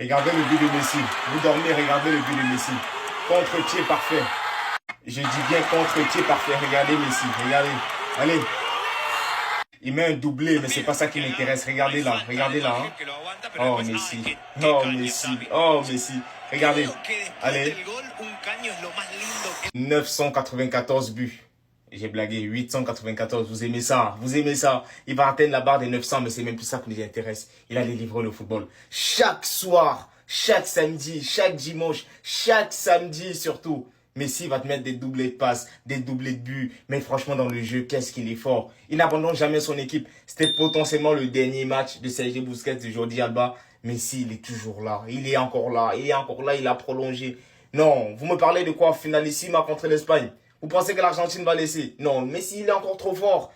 Regardez le but de Messi. Vous dormez, regardez le but de Messi. Contre-pied parfait. Je dis bien contre-pied parfait. Regardez Messi, regardez. Allez. Il met un doublé, mais c'est pas ça qui m'intéresse. Regardez là, hein. Oh Messi, oh Messi, oh Messi. Regardez, allez. 994 buts. J'ai blagué, 894. Vous aimez ça, vous aimez ça. Il va atteindre la barre des 900, mais c'est même plus ça qui nous intéresse. Il a livré le football. Chaque soir, chaque samedi, chaque dimanche, chaque samedi surtout. Messi va te mettre des doublés de passes, des doublés de buts. Mais franchement, dans le jeu, qu'est-ce qu'il est fort. Il n'abandonne jamais son équipe. C'était potentiellement le dernier match de Sergio Busquets et Jordi Alba. Messi, il est toujours là. Il est encore là. Il est encore là. Il a prolongé. Non, vous me parlez de quoi? Finalissima contre l'Espagne. Vous pensez que l'Argentine va laisser? Non, Messi, il est encore trop fort.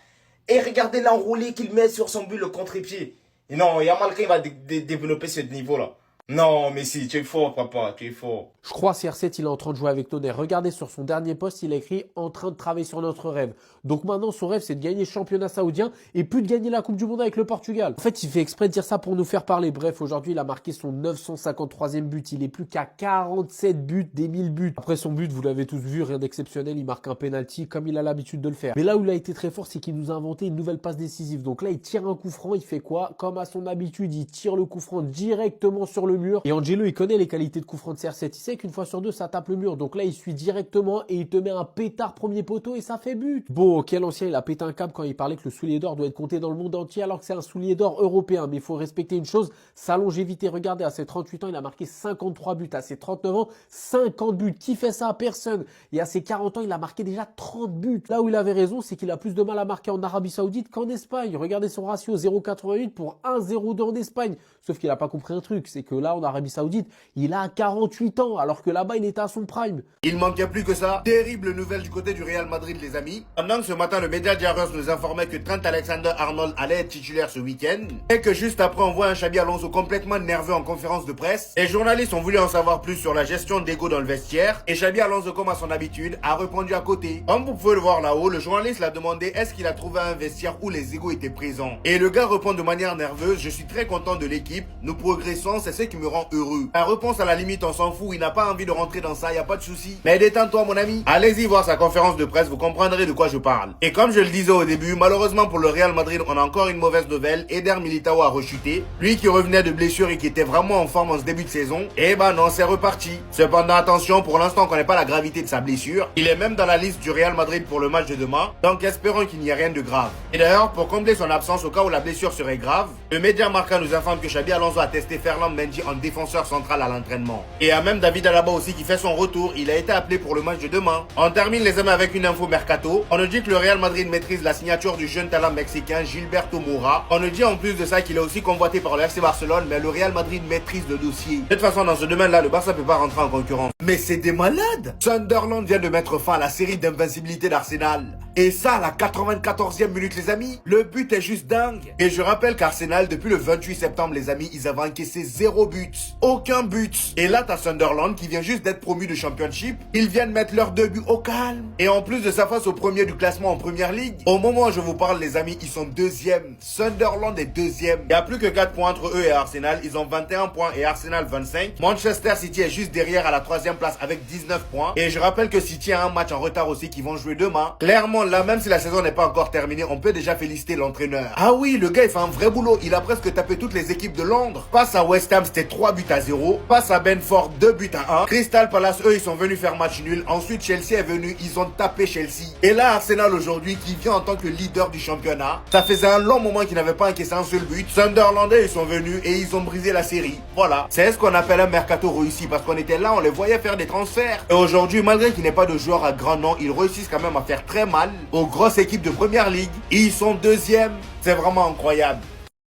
Et regardez l'enroulé qu'il met sur son but, le contre-pied. Non, il y a mal qu'il va développer ce niveau-là. Non, Messi, tu es fort, papa. Tu es fort. Je crois CR7, il est en train de jouer avec Tonnerre. Regardez sur son dernier post, il a écrit « En train de travailler sur notre rêve ». Donc maintenant, son rêve, c'est de gagner le championnat saoudien et plus de gagner la Coupe du Monde avec le Portugal. En fait, il fait exprès de dire ça pour nous faire parler. Bref, aujourd'hui, il a marqué son 953e but. Il est plus qu'à 47 buts des 1000 buts. Après son but, vous l'avez tous vu, rien d'exceptionnel. Il marque un penalty comme il a l'habitude de le faire. Mais là où il a été très fort, c'est qu'il nous a inventé une nouvelle passe décisive. Donc là, il tire un coup franc. Il fait quoi? Comme à son habitude, il tire le coup franc directement sur le mur. Et Angelo, il connaît les qualités de coup franc de CR7. Il sait qu'une fois sur deux, ça tape le mur. Donc là, il suit directement et il te met un pétard premier poteau et ça fait but. Bon, quel ancien, il a pété un câble quand il parlait que le soulier d'or doit être compté dans le monde entier alors que c'est un soulier d'or européen. Mais il faut respecter une chose, sa longévité. Regardez, à ses 38 ans, il a marqué 53 buts. À ses 39 ans, 50 buts. Qui fait ça? Personne. Et à ses 40 ans, il a marqué déjà 30 buts. Là où il avait raison, c'est qu'il a plus de mal à marquer en Arabie Saoudite qu'en Espagne. Regardez son ratio, 0,88 pour 1,02 en Espagne. Sauf qu'il n'a pas compris un truc, c'est que là, en Arabie Saoudite, il a 48 ans, alors que là-bas, il était à son prime. Il manquait plus que ça. Terrible nouvelle du côté du Real Madrid, les amis. Pendant que ce matin, le média Diaros nous informait que Trent Alexander-Arnold allait être titulaire ce week-end, et que juste après, on voit un Xabi Alonso complètement nerveux en conférence de presse. Les journalistes ont voulu en savoir plus sur la gestion d'ego dans le vestiaire, et Xabi Alonso, comme à son habitude, a répondu à côté. Comme vous pouvez le voir là-haut, le journaliste l'a demandé est-ce qu'il a trouvé un vestiaire où les égos étaient présents. Et le gars répond de manière nerveuse, je suis très content de l'équipe, nous progressons, c'est ce qui me rend heureux. La réponse à la limite, on s'en fout, il n'a pas envie de rentrer dans ça, y a pas de souci. Mais détends-toi mon ami, allez-y voir sa conférence de presse, vous comprendrez de quoi je parle. Et comme je le disais au début, malheureusement pour le Real Madrid, on a encore une mauvaise nouvelle, Eder Militao a rechuté. Lui qui revenait de blessure et qui était vraiment en forme en ce début de saison, et ben non, c'est reparti. Cependant attention, pour l'instant on connaît pas la gravité de sa blessure. Il est même dans la liste du Real Madrid pour le match de demain, donc espérons qu'il n'y ait rien de grave. Et d'ailleurs, pour combler son absence au cas où la blessure serait grave, le média Marca nous informe que Xabi Alonso a testé Ferland Mendy en défenseur central à l'entraînement. Et il y a même David Alaba aussi qui fait son retour, il a été appelé pour le match de demain. On termine les amis avec une info mercato. On nous dit que le Real Madrid maîtrise la signature du jeune talent mexicain Gilberto Moura. On nous dit en plus de ça qu'il est aussi convoité par le FC Barcelone, mais le Real Madrid maîtrise le dossier. De toute façon, dans ce domaine-là, le Barça peut pas rentrer en concurrence. Mais c'est des malades! Sunderland vient de mettre fin à la série d'invincibilité d'Arsenal. Et ça à la 94e minute les amis. Le but est juste dingue. Et je rappelle qu'Arsenal, depuis le 28 septembre les amis, ils avaient encaissé 0 but. Aucun but. Et là t'as Sunderland qui vient juste d'être promu de Championship. Ils viennent mettre leurs 2 buts au calme. Et en plus de ça, face au premier du classement en Première Ligue, au moment où je vous parle les amis, ils sont deuxième. Sunderland est deuxième. Il n'y a plus que 4 points entre eux et Arsenal. Ils ont 21 points et Arsenal 25. Manchester City est juste derrière à la 3e place avec 19 points. Et je rappelle que City a un match en retard aussi qui vont jouer demain. Clairement là, même si la saison n'est pas encore terminée, on peut déjà féliciter l'entraîneur. Ah oui, le gars il fait un vrai boulot. Il a presque tapé toutes les équipes de Londres. Face à West Ham, c'était 3 buts à 0. Face à Brentford, 2 buts à 1. Crystal Palace, eux, ils sont venus faire match nul. Ensuite, Chelsea est venu, ils ont tapé Chelsea. Et là, Arsenal aujourd'hui, qui vient en tant que leader du championnat. Ça faisait un long moment qu'ils n'avaient pas encaissé un seul but. Sunderlandais, ils sont venus et ils ont brisé la série. Voilà. C'est ce qu'on appelle un mercato réussi parce qu'on était là, on les voyait faire des transferts. Et aujourd'hui, malgré qu'il n'y ait pas de joueurs à grand nom, ils réussissent quand même à faire très mal aux grosses équipes de Première Ligue. Et ils sont deuxièmes. C'est vraiment incroyable.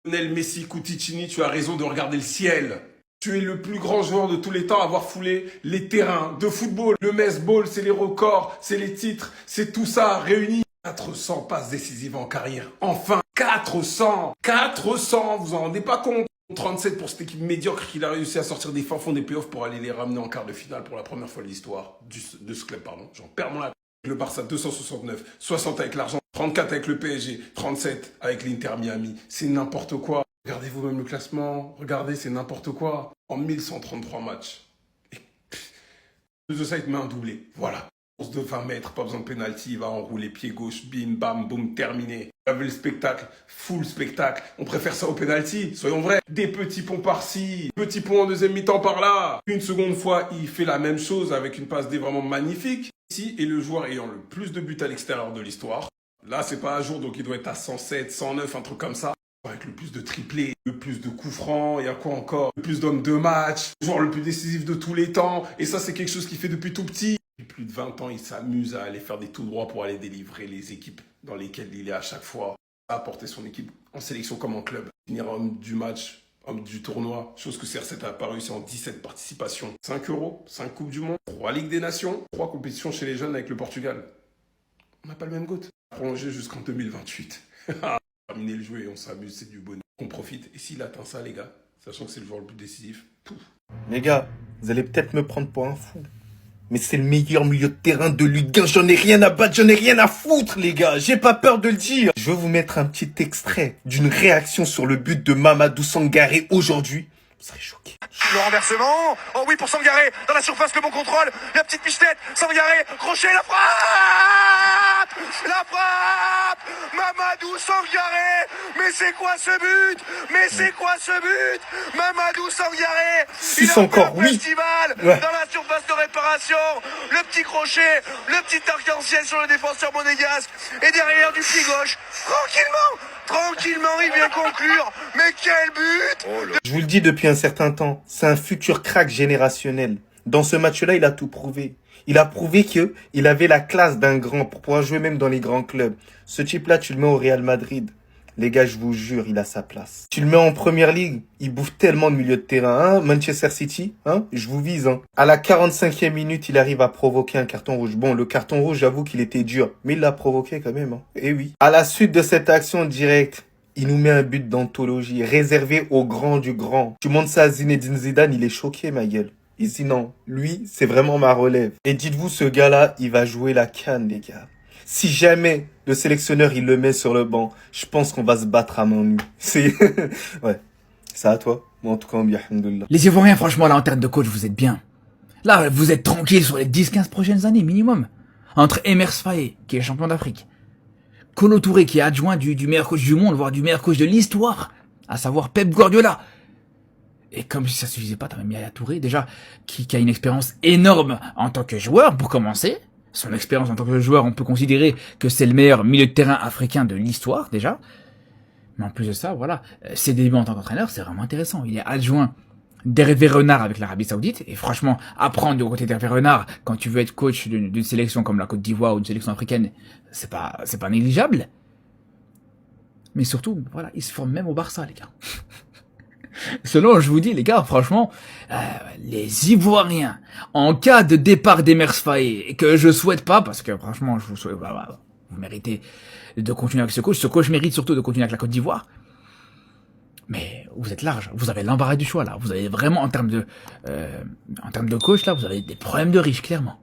Lionel Messi, Couticini, tu as raison de regarder le ciel. Tu es le plus grand joueur de tous les temps à avoir foulé les terrains de football. Le Metz Ball, c'est les records, c'est les titres, c'est tout ça réuni. 400 passes décisives en carrière. Enfin, 400 400, vous en rendez pas compte. 37 pour cette équipe médiocre qu'il a réussi à sortir des fins fonds des playoffs pour aller les ramener en quart de finale pour la première fois de l'histoire de ce club, pardon. J'en perds mon latin. Le Barça 269, 60 avec l'argent, 34 avec le PSG, 37 avec l'Inter Miami. C'est n'importe quoi. Regardez vous-même le classement. Regardez, c'est n'importe quoi. en 1133 matchs. Et plus de ça, il te met un doublé. Voilà. Course de 20 mètres, pas besoin de pénalty, il va enrouler pied gauche, bim, bam, boum, terminé. Vous avez le spectacle, full spectacle. On préfère ça au pénalty, soyons vrais. Des petits ponts par-ci, petits ponts en deuxième mi-temps par-là. Une seconde fois, il fait la même chose avec une passe D vraiment magnifique. Ici, et le joueur ayant le plus de buts à l'extérieur de l'histoire. Là, c'est pas un jour, donc il doit être à 107, 109, un truc comme ça. Avec le plus de triplés, le plus de coups francs, il y a quoi encore? Le plus d'hommes de match, le joueur le plus décisif de tous les temps. Et ça, c'est quelque chose qu'il fait depuis tout petit. Depuis plus de 20 ans, il s'amuse à aller faire des tout droits pour aller délivrer les équipes dans lesquelles il est à chaque fois. À apporter son équipe en sélection comme en club. Finir homme du match, homme du tournoi, chose que CR7 n'a pas réussi en 17 participations. 5 euros, 5 Coupes du Monde, 3 Ligues des Nations, 3 compétitions chez les jeunes avec le Portugal. On n'a pas le même GOAT. Prolongé jusqu'en 2028. Terminer le jeu et on s'amuse, c'est du bonheur. On profite. Et s'il atteint ça, les gars, sachant que c'est le joueur le plus décisif, pouf. Les gars, vous allez peut-être me prendre pour un fou. Mais c'est le meilleur milieu de terrain de Ligue 1. J'en ai rien à battre, j'en ai rien à foutre, les gars. J'ai pas peur de le dire. Je vais vous mettre un petit extrait d'une réaction sur le but de Mamadou Sangaré aujourd'hui. Vous serez choqués. Le renversement. Oh oui, pour Sangaré. Dans la surface, le bon contrôle. La petite pichenette. Sangaré. Crochet, la frappe. La frappe. Mamadou Sangaré. Mais c'est quoi ce but? Mais c'est quoi ce but? Mamadou Sangaré. Si Il c'est a encore fait un oui. festival Ouais. dans la surface de réparation. Le petit crochet. Le petit arc-en-ciel sur le défenseur monégasque. Et derrière du pied gauche. Tranquillement, il vient conclure. Mais quel but! Je vous le dis depuis un certain temps, c'est un futur crack générationnel. Dans ce match-là, il a tout prouvé. Il a prouvé que il avait la classe d'un grand pour pouvoir jouer même dans les grands clubs. Ce type-là, tu le mets au Real Madrid. Les gars, je vous jure, il a sa place. Tu le mets en Première Ligue, il bouffe tellement de milieu de terrain. Hein, Manchester City, hein, je vous vise. Hein. À la 45e minute, il arrive à provoquer un carton rouge. Bon, le carton rouge, j'avoue qu'il était dur, mais il l'a provoqué quand même. Hein. Et oui. À la suite de cette action directe, il nous met un but d'anthologie, réservé au grand du grand. Tu montres ça à Zinedine Zidane, il est choqué, ma gueule. Il dit non, lui, c'est vraiment ma relève. Et dites-vous, ce gars-là, il va jouer la CAN, les gars. Si jamais le sélectionneur, il le met sur le banc, je pense qu'on va se battre à main nue. C'est... ouais, c'est à toi. Moi, en tout cas, alhamdoulilah. Les Ivoiriens, franchement, là, en termes de coach, vous êtes bien. Là, vous êtes tranquille sur les 10-15 prochaines années, minimum. Entre Emers Faé, qui est champion d'Afrique, Kolo Touré, qui est adjoint du meilleur coach du monde, voire du meilleur coach de l'histoire, à savoir Pep Guardiola. Et comme si ça suffisait pas, t'as même Yaya Touré, déjà, qui a une expérience énorme en tant que joueur, pour commencer. Son expérience en tant que joueur, on peut considérer que c'est le meilleur milieu de terrain africain de l'histoire, déjà. Mais en plus de ça, voilà, ses débuts en tant qu'entraîneur, c'est vraiment intéressant. Il est adjoint d'Hervé Renard avec l'Arabie Saoudite. Et franchement, apprendre du côté d'Hervé Renard, quand tu veux être coach d'une sélection comme la Côte d'Ivoire ou une sélection africaine, c'est pas négligeable. Mais surtout, voilà, il se forme même au Barça, les gars. Selon, je vous dis, les gars, franchement, les Ivoiriens, en cas de départ d'Emers Faé, et que je souhaite pas, parce que franchement, je vous souhaite, vous méritez de continuer avec ce coach. Ce coach mérite surtout de continuer avec la Côte d'Ivoire. Mais vous êtes large, vous avez l'embarras du choix là. Vous avez vraiment en termes de coach là, vous avez des problèmes de riches clairement.